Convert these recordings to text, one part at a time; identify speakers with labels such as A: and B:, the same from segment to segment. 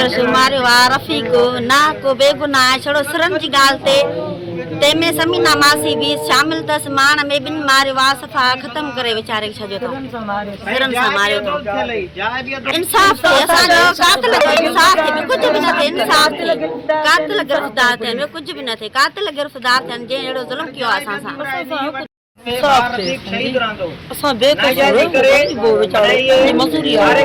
A: मारियो आहे रफ़ीक ना को बेगुनाह आहे छड़ो सिरनि जी ॻाल्हि ते तंहिंमें समीना मासी बि शामिल अथसि माण में ॿिनि मारियो आहे सफ़ा ख़तमु करे वीचारे खे छॾियो अथऊं सिरनि सां मारियो अथऊं इंसाफ़ थिए असांजो कातिल जो इंसाफ़ थिए कुझु बि न थिए इंसाफ़ थिए कातिल गिरफ़्तार थियनि ॿियो कुझु बि न थिए कातिल गिरफ़्तार थियनि जंहिं अहिड़ो ज़ुल्म कयो आहे असां सां
B: असां बेकसूर वीचारो मजूरी आहे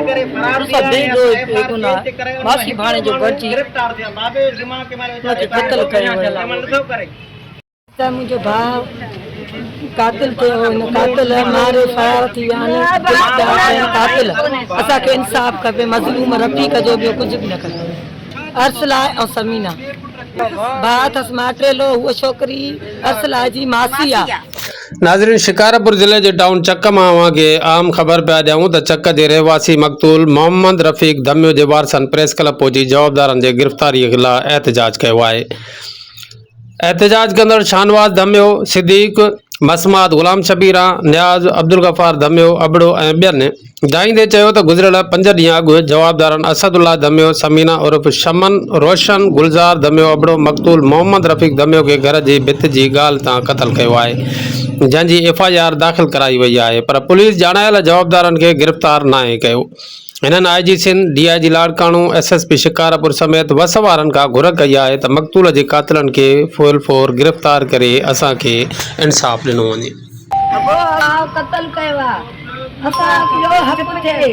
B: असां बेगुनाह मासी भाणे जो बची क़त्ल कयो त मुंहिंजो भाउ कातिल थियो हिन कातिल मारे फरार थी विया आहिनि कातिल असांखे इंसाफ़ खपे मज़लूम रफ़ीक जो ॿियो कुझु बि न खपे अरसला ऐं समीना भाउ अथसि माटेलो उहा छोकिरी अरसला जी मासी आहे।
C: नाज़रीन शिकारपुर जिले के टाउन चक में के आम खबर पिया ॾियूं त चक के रहवासी मक़तूल मोहम्मद रफ़ीक धमियो के वारसन प्रेस क्लब पहुंची जवाबदारन के गिरफ्तारी खिलाफ एहतजाज किया है। एहतजाज कंदड़ शाहनवाज धमियो सिद्दीक मसमाद गुलाम शबीरा न्याज अब्दुल गफ़ार धमियो अबड़ो ऐं ॿियनि ॼाईंदे चयो त गुज़िरियल 5 ॾींहं अॻु जवाबदारन असदुल्ला धमियो समीना उर्फ शमन रोशन गुलज़ार धमियो अबड़ो मक़तूल मोहम्मद रफ़ीक धमियो के घर की भित की ॻाल्हि तां क़त्ल किया है जंहिंजी FIR दाख़िल कराई वही है पर पुलिस ॼाणायल जवाबदारन के गिरफ्तार नाहे कयो। हिननि IG Sindh DIG लाड़काणू SSP Shikarpur समेत वस वारन का घुर कई है त मक़तूल के कातिलन के फुल फोर गिरफ्तार करे असांखे इंसाफ़ ॾिनो वञे।
B: क़त्ल कयो आहे असां जो हक़ थिए